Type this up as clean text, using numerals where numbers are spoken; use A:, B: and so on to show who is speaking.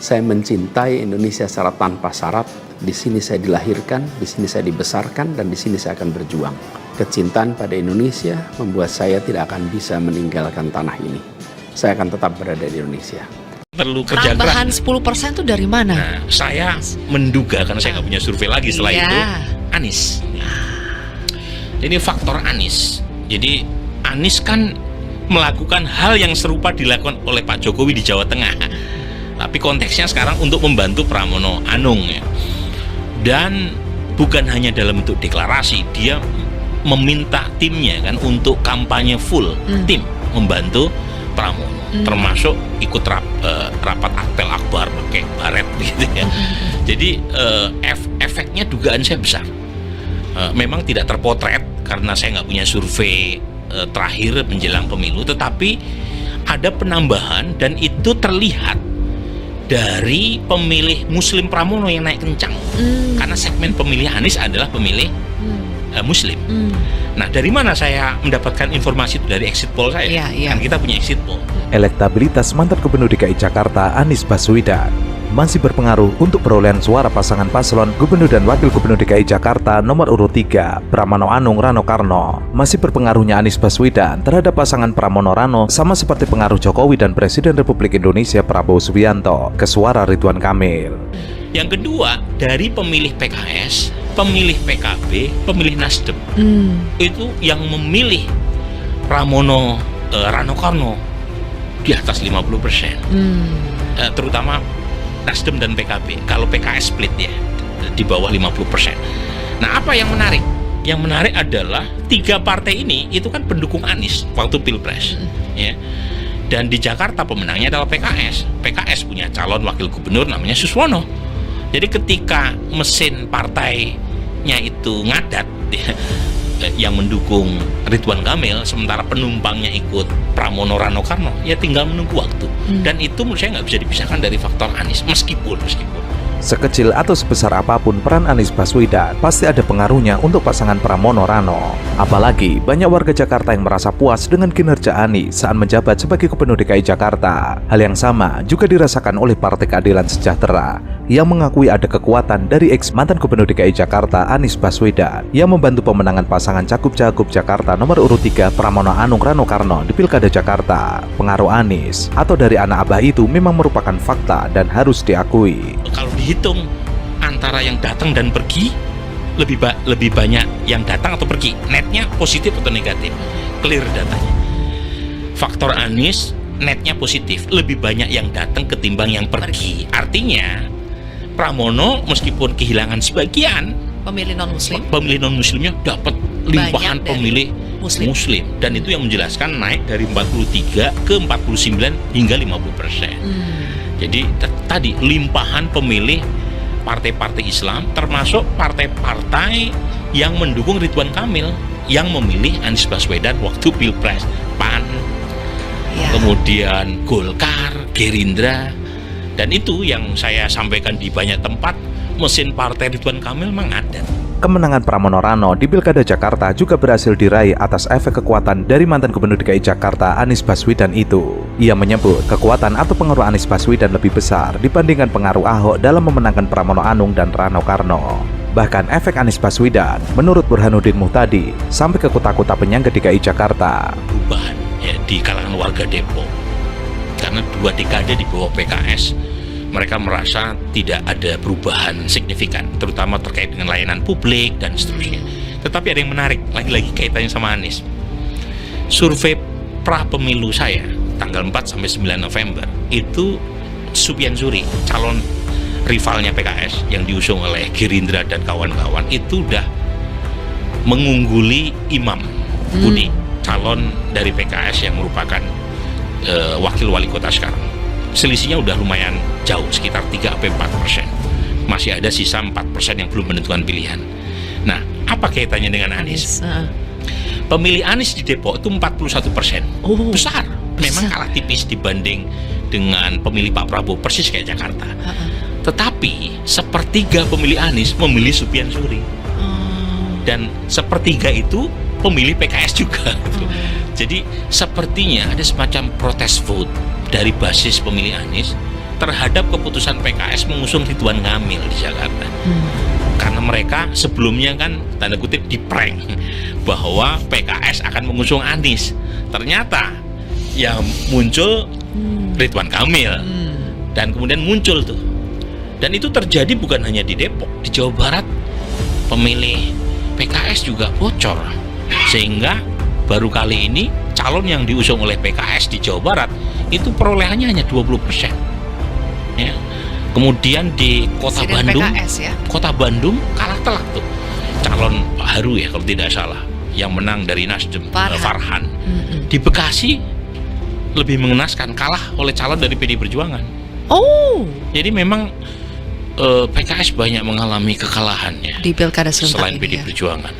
A: Saya mencintai Indonesia secara tanpa syarat. Di sini saya dilahirkan, di sini saya dibesarkan, dan di sini saya akan berjuang. Kecintaan pada Indonesia membuat saya tidak akan bisa meninggalkan tanah ini. Saya akan tetap berada di Indonesia.
B: Perlu kerja
C: Tambahan
B: keras.
C: 10% itu dari mana?
B: Nah, saya menduga karena saya nggak punya survei lagi setelah
C: Iya.
B: itu, Anies. Ini faktor Anies. Jadi Anies kan melakukan hal yang serupa dilakukan oleh Pak Jokowi di Jawa Tengah. Tapi konteksnya sekarang untuk membantu Pramono Anung ya. Dan bukan hanya dalam bentuk deklarasi, dia meminta timnya kan untuk kampanye full tim membantu Pramono. Termasuk ikut rapat apel akbar pakai baret gitu ya. Jadi efeknya dugaan saya besar. Memang tidak terpotret karena saya nggak punya survei terakhir menjelang pemilu, tetapi ada penambahan dan itu terlihat dari pemilih Muslim Pramono yang naik kencang. Karena segmen pemilih Anies adalah pemilih Muslim. Nah, dari mana saya mendapatkan informasi itu? Dari exit poll saya.
C: Iya.
B: Kan kita punya exit poll.
D: Elektabilitas mantan Gubernur DKI Jakarta Anies Baswedan masih berpengaruh untuk perolehan suara pasangan paslon Gubernur dan Wakil Gubernur DKI Jakarta nomor urut 3 Pramono Anung Rano Karno. Masih berpengaruhnya Anies Baswedan terhadap pasangan Pramono Rano sama seperti pengaruh Jokowi dan Presiden Republik Indonesia Prabowo Subianto ke suara Ridwan Kamil.
B: Yang kedua, dari pemilih PKS, pemilih PKB, pemilih Nasdem. Itu yang memilih Pramono Rano Karno di atas 50%. Terutama Nasdem dan PKB. Kalau PKS split ya di bawah 50%. Nah, apa yang menarik? Yang menarik adalah 3 partai ini itu kan pendukung Anies waktu Pilpres, ya. Dan di Jakarta pemenangnya adalah PKS. PKS punya calon wakil gubernur namanya Suswono. Jadi ketika mesin partainya itu ngadat ya, yang mendukung Ridwan Kamil, sementara penumpangnya ikut Pramono Rano Karno, ya tinggal menunggu waktu. Dan itu menurut saya nggak bisa dipisahkan dari faktor Anies, meskipun
D: Sekecil atau sebesar apapun peran Anies Baswedan, pasti ada pengaruhnya untuk pasangan Pramono Rano. Apalagi banyak warga Jakarta yang merasa puas dengan kinerja Anies saat menjabat sebagai Gubernur DKI Jakarta. Hal yang sama juga dirasakan oleh Partai Keadilan Sejahtera yang mengakui ada kekuatan dari ex mantan Gubernur DKI Jakarta Anies Baswedan yang membantu pemenangan pasangan Cagup-Cagup Jakarta nomor urut 3 Pramono Anung Rano Karno di Pilkada Jakarta. Pengaruh Anies atau dari anak abah itu memang merupakan fakta dan harus diakui.
B: kalau dihitung antara yang datang dan pergi, lebih banyak yang datang atau pergi. Netnya positif atau negatif? Clear datanya. Faktor Anies netnya positif, lebih banyak yang datang ketimbang yang pergi. Artinya Pramono meskipun kehilangan sebagian
C: Pemilih
B: non-muslimnya dapat limpahan
C: Banyak dari
B: pemilih muslim. Dan itu yang menjelaskan naik dari 43 ke 49 hingga 50%. Jadi tadi limpahan pemilih partai-partai Islam, termasuk partai-partai yang mendukung Ridwan Kamil yang memilih Anies Baswedan waktu Pilpres, PAN, kemudian Golkar, Gerindra. Dan itu yang saya sampaikan di banyak tempat, mesin partai Ridwan Kamil mengadat.
D: Kemenangan Pramono Rano di Pilkada Jakarta juga berhasil diraih atas efek kekuatan dari mantan Gubernur DKI Jakarta Anies Baswedan itu. Ia menyebut kekuatan atau pengaruh Anies Baswedan lebih besar dibandingkan pengaruh Ahok dalam memenangkan Pramono Anung dan Rano Karno. Bahkan efek Anies Baswedan menurut Burhanuddin Muhtadi sampai ke kota-kota penyangga DKI Jakarta.
B: Perubahan ya di kalangan warga Depok. Karena 2 dekade di bawah PKS, mereka merasa tidak ada perubahan signifikan, terutama terkait dengan layanan publik dan seterusnya. Tetapi ada yang menarik, lagi-lagi kaitannya sama Anies. Survei pra pemilu saya, tanggal 4 sampai 9 November, itu Sufyan Suri, calon rivalnya PKS yang diusung oleh Gerindra dan kawan-kawan, itu udah mengungguli Imam Budi, calon dari PKS yang merupakan wakil wali kota sekarang. Selisihnya udah lumayan jauh, sekitar 3-4%. Masih ada sisa 4% yang belum menentukan pilihan. Nah, apa kaitannya dengan Anies? Pemilih Anies di Depok itu 41%. Besar. Memang kalah tipis dibanding dengan pemilih Pak Prabowo, persis kayak Jakarta. Tetapi sepertiga pemilih Anies memilih Sufyan Suri. Dan sepertiga itu pemilih PKS juga. Jadi sepertinya ada semacam protes vote dari basis pemilih Anies terhadap keputusan PKS mengusung Ridwan Kamil di Jakarta. Karena mereka sebelumnya kan tanda kutip diprank bahwa PKS akan mengusung Anies. Ternyata yang muncul Ridwan Kamil dan kemudian muncul tuh. Dan itu terjadi bukan hanya di Depok, di Jawa Barat pemilih PKS juga bocor. Sehingga baru kali ini calon yang diusung oleh PKS di Jawa Barat itu perolehannya hanya 20%. Ya. Kemudian di Kota Bandung,
C: PKS, ya?
B: Kota Bandung kalah telak tuh. Calon Pak Haru ya kalau tidak salah, yang menang dari Nasdem, Farhan. Di Bekasi lebih mengenaskan, kalah oleh calon dari PD Perjuangan.
C: Oh.
B: Jadi memang PKS banyak mengalami kekalahannya
C: Di pilkada serentak
B: selain
C: ini,
B: PD
C: ya?
B: Perjuangan.